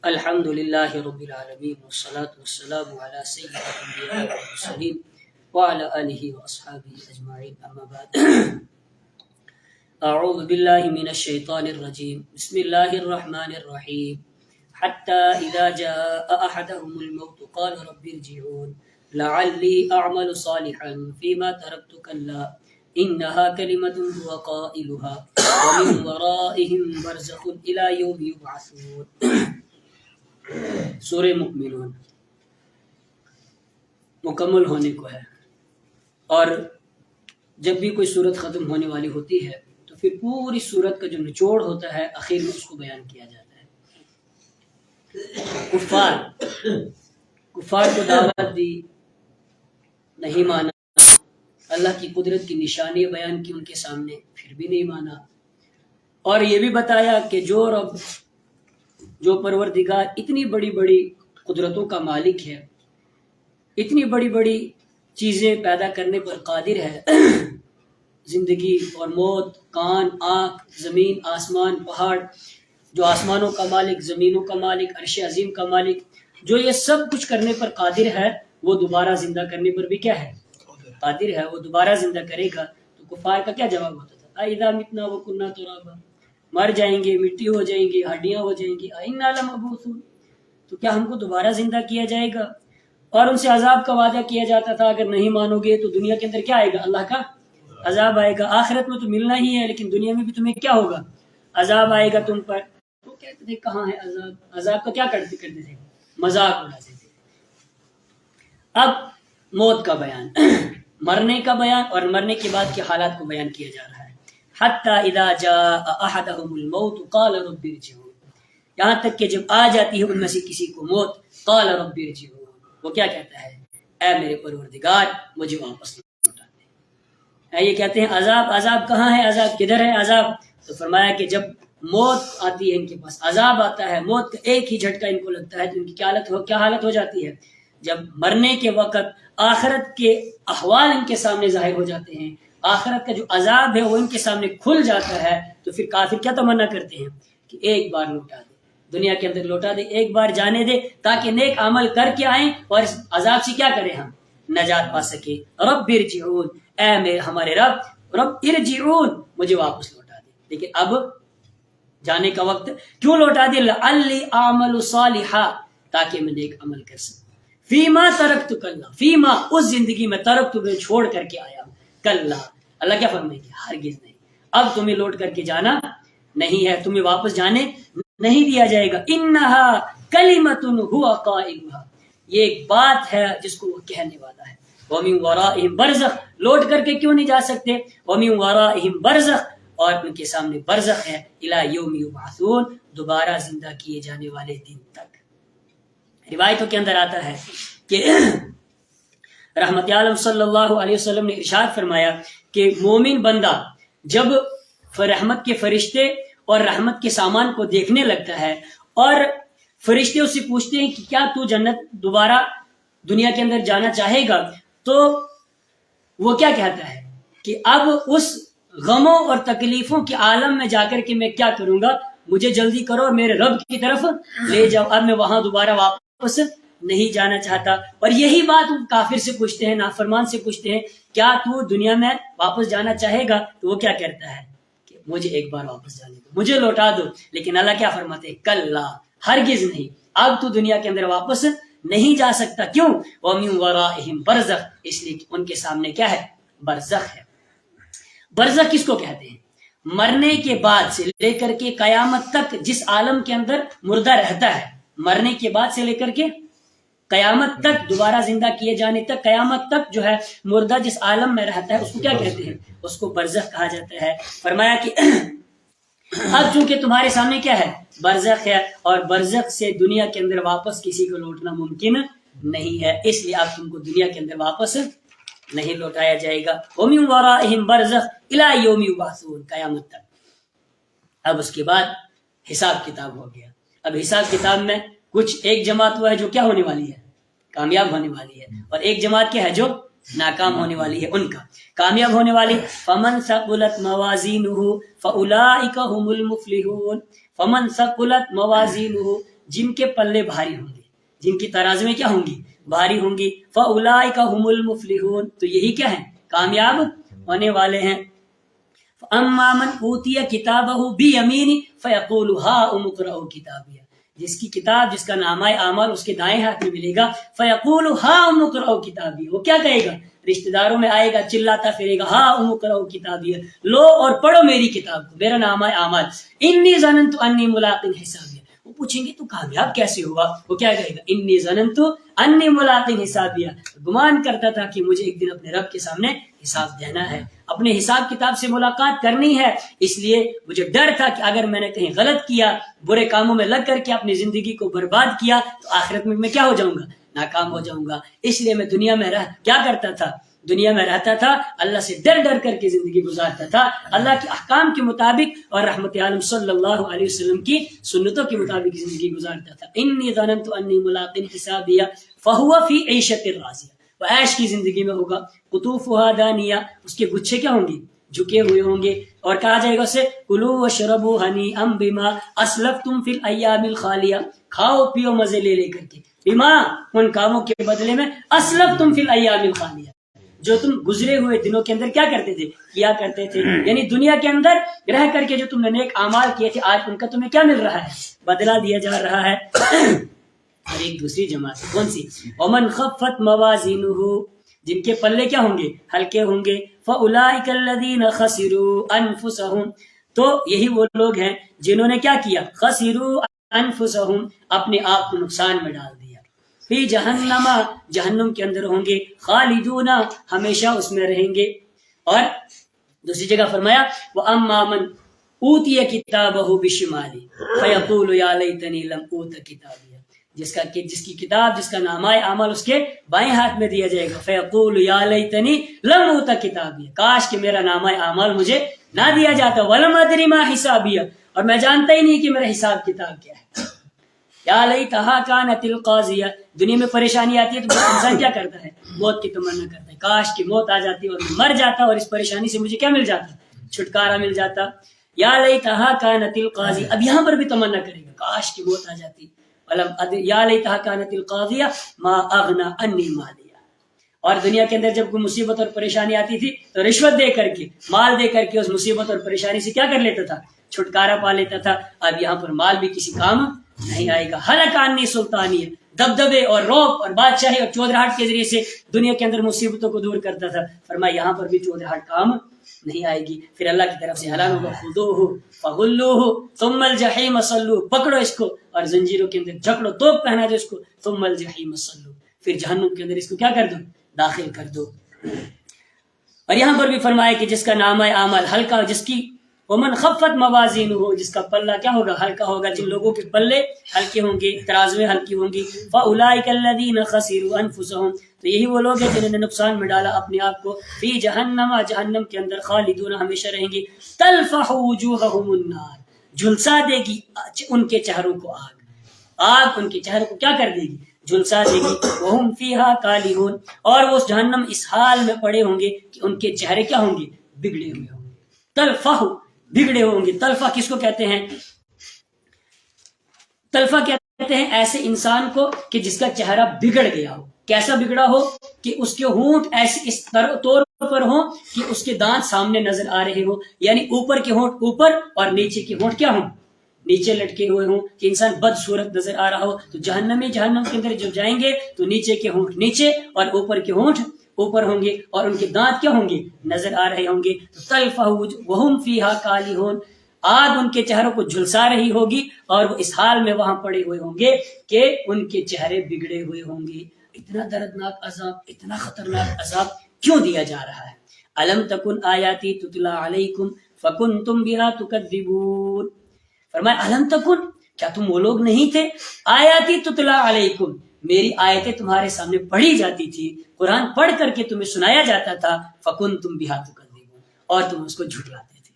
الحمد للہ رب العالمین والصلاة والسلام علی سید الانبیاء والمرسلین وعلی آلہ واصحابہ اجمعین اما بعد اعوذ باللہ من الشیطان الرجیم بسم اللہ الرحمن الرحیم حتی اذا جاء احدهم الموت قال رب ارجعون لعلی اعمل صالحا فيما ترکت کلا انها کلمة هو قائلها ومن ورائهم برزخ الى یوم یبعثون۔ سورہ مؤمنون مکمل ہونے کو ہے، اور جب بھی کوئی صورت ختم ہونے والی ہوتی ہے تو پھر پوری صورت کا جو نچوڑ ہوتا ہے آخر میں اس کو بیان کیا جاتا ہے۔ کفار کو دعوت دی، نہیں مانا، اللہ کی قدرت کی نشانیاں بیان کی ان کے سامنے، پھر بھی نہیں مانا، اور یہ بھی بتایا کہ جو پروردگار اتنی بڑی بڑی قدرتوں کا مالک ہے، اتنی بڑی بڑی چیزیں پیدا کرنے پر قادر ہے، زندگی اور موت، کان، آنکھ، زمین، آسمان، پہاڑ، جو آسمانوں کا مالک، زمینوں کا مالک، عرش عظیم کا مالک، جو یہ سب کچھ کرنے پر قادر ہے، وہ دوبارہ زندہ کرنے پر بھی کیا ہے؟ قادر ہے، وہ دوبارہ زندہ کرے گا۔ تو کفار کا کیا جواب ہوتا تھا؟ اذا متنا وکنا ترابا، مر جائیں گے، مٹی ہو جائیں گے، ہڈیاں ہو جائیں گی، انا لمبعوثون، تو کیا ہم کو دوبارہ زندہ کیا جائے گا؟ اور ان سے عذاب کا وعدہ کیا جاتا تھا، اگر نہیں مانو گے تو دنیا کے اندر کیا آئے گا؟ اللہ کا عذاب آئے گا۔ آخرت میں تو ملنا ہی ہے، لیکن دنیا میں بھی تمہیں کیا ہوگا؟ عذاب آئے گا تم پر۔ تو کہتے تھے کہاں ہے عذاب؟ عذاب کا کیا کرتے تھے؟ مذاق اڑاتے تھے۔ اب موت کا بیان، مرنے کا بیان، اور مرنے کے بعد کے حالات کو بیان کیا جا رہا ہے۔ حتی اذا جاء احدهم الموت قال رب ارجعون، یہاں تک کہ جب آ جاتی ہے ان میں سے کسی کو موت، قال رب ارجعون، وہ کیا کہتا ہے؟ اے میرے پروردگار مجھے واپس لوٹا دے۔ یہ کہتے ہیں عذاب، عذاب کہاں ہے؟ عذاب کدھر ہے؟ عذاب تو فرمایا کہ جب موت آتی ہے ان کے پاس، عذاب آتا ہے، موت کا ایک ہی جھٹکا ان کو لگتا ہے تو ان کی کیا حالت ہو جاتی ہے؟ جب مرنے کے وقت آخرت کے احوال ان کے سامنے ظاہر ہو جاتے ہیں، آخرت کا جو عذاب ہے وہ ان کے سامنے کھل جاتا ہے، تو پھر کافر کیا تمنا کرتے ہیں کہ ایک بار لوٹا دے، دنیا کے اندر لوٹا دے، ایک بار جانے دے، تاکہ نیک عمل کر کے آئیں اور اس عذاب سے کیا کریں؟ ہم نجات پا سکے۔ رب ارجعون، اے میرے ہمارے رب ارجعون، مجھے واپس لوٹا دے۔ لیکن اب جانے کا وقت کیوں لوٹا دے؟ لعلی اعمل صالحا، تاکہ میں نیک عمل کر سکوں۔ فیما ترکت کلا، فیما اس زندگی میں ترکت میں چھوڑ کر کے آیا ہوں، کلا اللہ کیا فرمائے گی؟ ہرگز نہیں، اب تمہیں لوٹ کر کے جانا نہیں ہے، تمہیں واپس جانے نہیں دیا جائے گا۔ انہا کلمۃ ہوا قائلھا، یہ ایک بات ہے جس کو وہ کہنے والا ہے۔ ومن ورائہم برزخ، لوٹ کر کے کیوں نہیں جا سکتے؟ ومن ورائہم برزخ، اور ان کے سامنے برزخ ہے، الی یوم یبعثون، دوبارہ زندہ کیے جانے والے دن تک۔ روایتوں کے اندر آتا ہے کہ رحمت عالم صلی اللہ علیہ وسلم نے ارشاد فرمایا کہ مومن بندہ جب رحمت کے فرشتے اور رحمت کے سامان کو دیکھنے لگتا ہے، اور فرشتے اس سے پوچھتے ہیں کہ کیا تو جنت دوبارہ دنیا کے اندر جانا چاہے گا، تو وہ کیا کہتا ہے کہ اب اس غموں اور تکلیفوں کے عالم میں جا کر کے میں کیا کروں گا؟ مجھے جلدی کرو اور میرے رب کی طرف لے جاؤ، اب میں وہاں دوبارہ واپس نہیں جانا چاہتا۔ اور یہی بات کافر سے پوچھتے ہیں، نافرمان سے پوچھتے ہیں کیا تو دنیا میں واپس جانا چاہے گا؟ تو وہ کیا کہتا ہے کہ مجھے ایک بار واپس جانے دو، مجھے لوٹا دو۔ لیکن اللہ کیا فرماتے ہیں؟ کلا، ہرگز نہیں، اب تو دنیا کے اندر واپس نہیں جا سکتا۔ کیوں؟ وَمِن وَرَائِهِمْ برزخ، اس لیے کہ ان کے سامنے کیا ہے؟ برزخ ہے۔ برزخ کس کو کہتے ہیں؟ مرنے کے بعد سے لے کر کے قیامت تک جس عالم کے اندر مردہ رہتا ہے، مرنے کے بعد سے لے کر کے قیامت تک، دوبارہ زندہ کیے جانے تک، قیامت تک جو ہے مردہ جس عالم میں رہتا ہے اس کو کیا کہتے ہیں؟ اس کو برزخ کہا جاتا ہے۔ فرمایا کہ اب چونکہ تمہارے سامنے کیا ہے؟ برزخ ہے، اور برزخ سے دنیا کے اندر واپس کسی کو لوٹنا ممکن نہیں ہے، اس لیے اب تم کو دنیا کے اندر واپس نہیں لوٹایا جائے گا۔ وَمِن وَرَائِهِمْ بَرْزَخٌ إِلَى يَوْمِ يُبْعَثُونَ، قیامت تک۔ اب اس کے بعد حساب کتاب ہو گیا۔ اب حساب کتاب میں کچھ ایک جماعت وہ ہے جو کیا ہونے والی ہے؟ کامیاب ہونے والی ہے، اور ایک جماعت کیا ہے؟ جو ناکام ہونے والی ہے۔ ان کا کامیاب ہونے والی فمن ثقلت موازینہ فاولئک هم المفلحون، فمن ثقلت موازینہ، جن کے پلے بھاری ہوں گے، جن کی ترازو میں کیا ہوں گی؟ بھاری ہوں گی. فَأُولَٰئِكَ هُمُ الْمُفْلِحُونَ، تو یہی کیا ہیں؟ کامیاب ہونے والے ہیں. فَأَمَّا مَنْ أُوتِيَ كِتَابَهُ بِيَمِينِهِ فَيَقُولُ هَاؤُمُ اقْرَءُوا کتابیہ، جس کی کتاب، جس کا نامہ اعمال اس کے دائیں ہاتھ میں ملے گا. فَيَقُولُ هَاؤُمُ اقْرَءُوا کتابیہ، وہ کیا کہے گا؟ رشتہ داروں میں آئے گا، چلاتا پھرے گا، هَاؤُمُ اقْرَءُوا کتابیہ، لو اور پڑھو میری کتاب کو، میرا نامہ اعمال. إِنِّي ظَنَنْتُ أَنِّي مُلَاقٍ حِسَابِیہ، وہ پوچھیں گے تو کامیاب کیسے ہوا؟ وہ کیا کہے گا؟ انی ظننت انی ملاق حسابیہ، گمان کرتا تھا کہ مجھے ایک دن اپنے رب کے سامنے حساب دینا ہے، اپنے حساب کتاب سے ملاقات کرنی ہے. اس لیے مجھے ڈر تھا کہ اگر میں نے کہیں غلط کیا، برے کاموں میں لگ کر کے اپنی زندگی کو برباد کیا، تو آخرت میں کیا ہو جاؤں گا؟ ناکام ہو جاؤں گا. اس لیے میں دنیا میں کیا کرتا تھا؟ دنیا میں رہتا تھا، اللہ سے ڈر ڈر کر کے زندگی گزارتا تھا، اللہ کے احکام کے مطابق اور رحمت عالم صلی اللہ علیہ وسلم کی سنتوں کے مطابق زندگی گزارتا تھا. انی ظننت انی ملاق حسابیہ فہو فی عیشۃ راضیہ، وہ عیش کی زندگی میں ہوگا. قطوفها دانیہ، اس کے گچھے کیا ہوں گے؟ جھکے ہوئے ہوں گے. اور کہا جائے گا اسے کلوا واشربوا ہنیئا بما اسلفتم فی الایام الخالیہ، کھاؤ پیو مزے لے لے کر کے، بما ان کاموں کے بدلے میں اسلفتم فی الایام الخالیہ، جو تم گزرے ہوئے دنوں کے اندر کیا کرتے تھے؟ کیا کرتے تھے. یعنی دنیا کے اندر رہ کر کے جو تم نے نیک اعمال کیے تھے، آج ان کا تمہیں کیا مل رہا ہے؟ بدلہ دیا جا رہا ہے. اور ایک دوسری جماعت کون سی؟ ومن خفت موازینہ، جن کے پلے کیا ہوں گے؟ ہلکے ہوں گے. فاولئک الذین خسروا انفسهم، تو یہی وہ لوگ ہیں جنہوں نے کیا کیا؟ خسروا انفسهم، اپنے آپ کو نقصان میں ڈال دیا. فی جہنم، جہنم کے اندر ہوں گے. خالدون، ہمیشہ اس میں رہیں گے. اور دوسری جگہ فرمایا وَأَمَّا مَنْ أُوتِيَ كِتَابَهُ بِشِمَالِهِ فَيَقُولُ يَا لَيْتَنِي لَمْ أُوتَ كِتَابِيَهْ، جس کی کتاب، جس کا نامہ اعمال اس کے بائیں ہاتھ میں دیا جائے گا. فَيَقُولُ يَا لَيْتَنِي لَمْ أُوتَ كِتَابِيَهْ، کاش کہ میرا نامہ اعمال مجھے نہ دیا جاتا. وَلَمْ أَدْرِ مَا حِسَابِيَهْ، اور میں جانتا ہی نہیں کہ میرا حساب کتاب کیا ہے. یا لیتہا کانت القاضیہ، دنیا میں پریشانی آتی ہے تو انسان کیا کرتا ہے؟ موت کی تمنا کرتا ہے، کاش کہ موت آ جاتی اور میں مر جاتا اور اس پریشانی سے مجھے کیا مل جاتا؟ چھٹکارا مل جاتا. یا لیتہا کانت القاضیہ، اب یہاں پر بھی تمنا کرے گا کاش کہ موت آ جاتی. یا لیتہا کانت القاضیہ ما اغنی عنی مالیہ، اور دنیا کے اندر جب کوئی مصیبت اور پریشانی آتی تھی تو رشوت دے کر کے، مال دے کر کے اس مصیبت اور پریشانی سے کیا کر لیتا تھا؟ چھٹکارا پا لیتا تھا. اب یہاں پر مال بھی کسی کام نہیں آئے گا. ہلک عنی سلطانیہ، دبدبے اور روب اور بادشاہی اور چودراہٹ کے ذریعے سے دنیا کے اندر مصیبتوں کو دور کرتا تھا. فرمایا یہاں پر بھی چودراہٹ کام نہیں آئے گی. پھر اللہ کی طرف سے اعلان ہوگا خذوہ فغلوہ ثم الجحیم صلوہ، پکڑو اس کو اور زنجیروں کے اندر جکڑو، توپ پہنا دو اس کو. ثم الجحیم صلوہ، پھر جہنم کے اندر اس کو کیا کر دو؟ داخل کر دو. اور یہاں پر بھی فرمایا کہ جس کا نامہ اعمال ہلکا، جس کی ومن خفت موازینہ ہو، جس کا پلہ کیا ہوگا؟ ہلکا ہوگا. جن لوگوں کے پلے ہلکے ہوں گے، ترازویں ہلکی ہوں گی. فاولئک الذین خسروا انفسهم، تو یہی وہ لوگ ہیں جنہوں نے نقصان میں ڈالا اپنے آپ کو. فی جہنم، جہنم کے اندر. خالدون، ہمیشہ رہیں گے. تلفح وجوہہم النار، جھلسا دے گی ان کے چہروں کو آگ. آگ ان کے چہروں کو کیا کر دے گی؟ جھلسا دے گی. وہم فیہا کالہون، اور وہ جہنم اس حال میں پڑے ہوں گے کہ ان کے چہرے کیا ہوں گے؟ بگڑے ہوئے ہوں گے. تلفح، بگڑے ہوں گے. تلفہ کس کو کہتے ہیں؟ تلفہ کہتے ہیں ایسے انسان کو کہ جس کا چہرہ بگڑ گیا ہو. کیسا بگڑا ہو؟ کہ اس کے ہونٹ ایسے اس طور پر ہوں کہ اس کے دانت سامنے نظر آ رہے ہوں، یعنی اوپر کے ہونٹ اوپر اور نیچے کے ہونٹ کیا ہوں؟ نیچے لٹکے ہوئے ہوں، کہ انسان بدصورت نظر آ رہا ہو. تو جہنم کے اندر جب جائیں گے تو نیچے کے ہونٹ نیچے اور اوپر کے ہونٹ اوپر ہوں گے، اور ان کے دانت کیا ہوں گے؟ نظر آ رہے ہوں گے. تلفح وہم فیہا کالہون، آگ ان کے چہروں کو جھلسا رہی ہوگی اور وہ اس حال میں وہاں پڑے ہوئے ہوں گے کہ ان کے چہرے بگڑے ہوئے ہوں گے. اتنا دردناک عذاب، اتنا خطرناک عذاب کیوں دیا جا رہا ہے؟ الم تکن آیاتی تتلی علیکم فکنتم بہا تکذبون. فرمایا الم تکن، کیا تم وہ لوگ نہیں تھے؟ آیاتی تتلی علیکم، میری آیتیں تمہارے سامنے پڑھی جاتی تھی، قرآن پڑھ کر کے تمہیں سنایا جاتا تھا. فکنتم بہا تکذبون، اور تم اس کو جھٹلاتے تھے.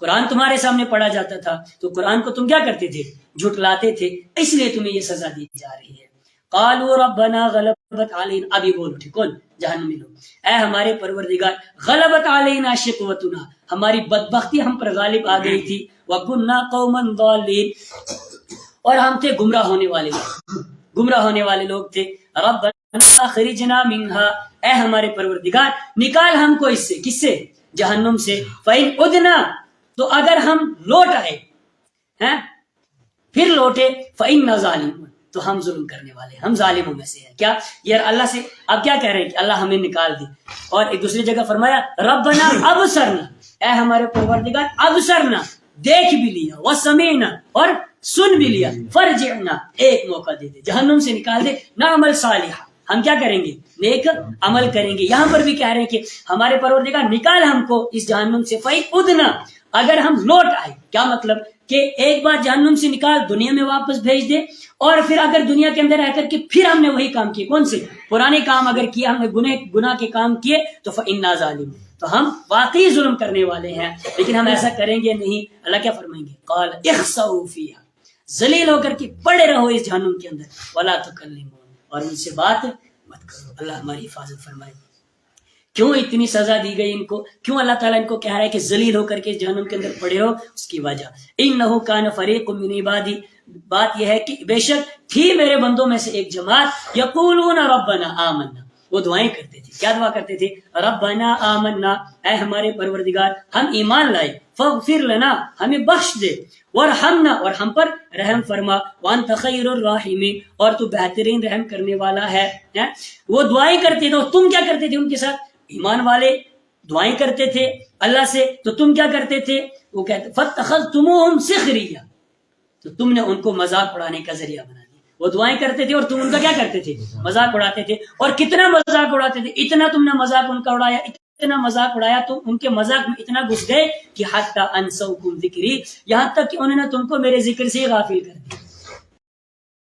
قرآن تمہارے سامنے پڑھا جاتا تھا تو قرآن کو تم کیا کرتے تھے؟ جھٹلاتے تھے. اس لیے تمہیں یہ سزا دی جا رہی ہے. قالوا ربنا غلبت علینا، ابھی بول اٹھے کون؟ جہنمی لوگ. اے ہمارے پروردگار، غلبت علینا شقوتنا، ہماری بدبختی ہم پر غالب آ گئی تھی. وکنا قوما ضالین، اور ہم تھے گمراہ ہونے والے لوگ تھے. ربنا اخرجنا منها، اے ہمارے پروردگار نکال ہم کو اس سے، کس سے؟ جہنم سے. فإن عدنا، تو اگر ہم لوٹ آئے پھر لوٹے، فإنا ظالمون، تو ہم ظلم کرنے والے، ہم ظالموں میں سے ہیں. کیا یہ اللہ سے اب کیا کہہ رہے ہیں کہ اللہ ہمیں نکال دے. اور ایک دوسری جگہ فرمایا ربنا ابصرنا، اے ہمارے پروردگار ابصرنا، دیکھ بھی لیا، وسمعنا، اور سن بھی لیا، فرجعنا، ایک موقع دے دے، جہنم سے نکال دے، نعمل صالحہ، ہم کیا کریں گے؟ نیک عمل کریں گے. یہاں پر بھی کہہ رہے ہیں کہ ہمارے پروردگار نکال ہم کو اس جہنم سے. فإن عدنا، اگر ہم لوٹ آئے. کیا مطلب؟ کہ ایک بار جہنم سے نکال، دنیا میں واپس بھیج دے، اور پھر اگر دنیا کے اندر رہ کر کے پھر ہم نے وہی کام کیے، کون سے پرانے کام اگر کیے، ہم نے گناہ کے کام کیے، تو فإنا ظالمون، تو ہم واقعی ظلم کرنے والے ہیں. لیکن ہم ایسا کریں گے نہیں. اللہ کیا فرمائیں گے؟ قال اخسؤوا فیہا، ذلیل ہو کر کے پڑے رہو اس جہنم کے اندر، ولا تکلمون، اور ان سے بات مت کرو. اللہ ہماری حفاظت فرمائے. کیوں اتنی سزا دی گئی ان کو؟ کیوں اللہ تعالیٰ ان کو کہہ رہا ہے کہ ذلیل ہو کر کے جہنم کے اندر پڑے ہو؟ اس کی وجہ انہ کان فریق من عبادی، بات یہ ہے کہ بے شک تھی میرے بندوں میں سے ایک جماعت، یقولون ربنا آمنا، وہ دعائیں کرتے تھے. کیا دعا کرتے تھے؟ ربنا آمنا، اے ہمارے پروردگار ہم ایمان لائے، فاغفر لنا، ہمیں بخش دے، وارحمنا، اور ہم پر رحم فرما، وانت خیر الراحمین، اور تو بہترین رحم کرنے والا ہے. وہ دعائیں کرتے تھے، اور تم کیا کرتے تھے ان کے ساتھ؟ ایمان والے دعائیں کرتے تھے اللہ سے، تو تم کیا کرتے تھے؟ وہ کہتے فاتخذتموہم سخریہ، تو تم نے ان کو مذاق اڑانے کا ذریعہ بنا دیا. وہ دعائیں کرتے تھے اور تم ان کا کیا کرتے تھے؟ مذاق اڑاتے تھے. اور کتنا مذاق اڑاتے تھے؟ اتنا تم نے مذاق ان کا اڑایا، اتنا مذاق اڑایا، تو ان کے مذاق میں اتنا گھس گئے کہ حتی انسوکم ذکری، یہاں تک کہ انہوں نے تم کو میرے ذکر سے غافل کر دیا.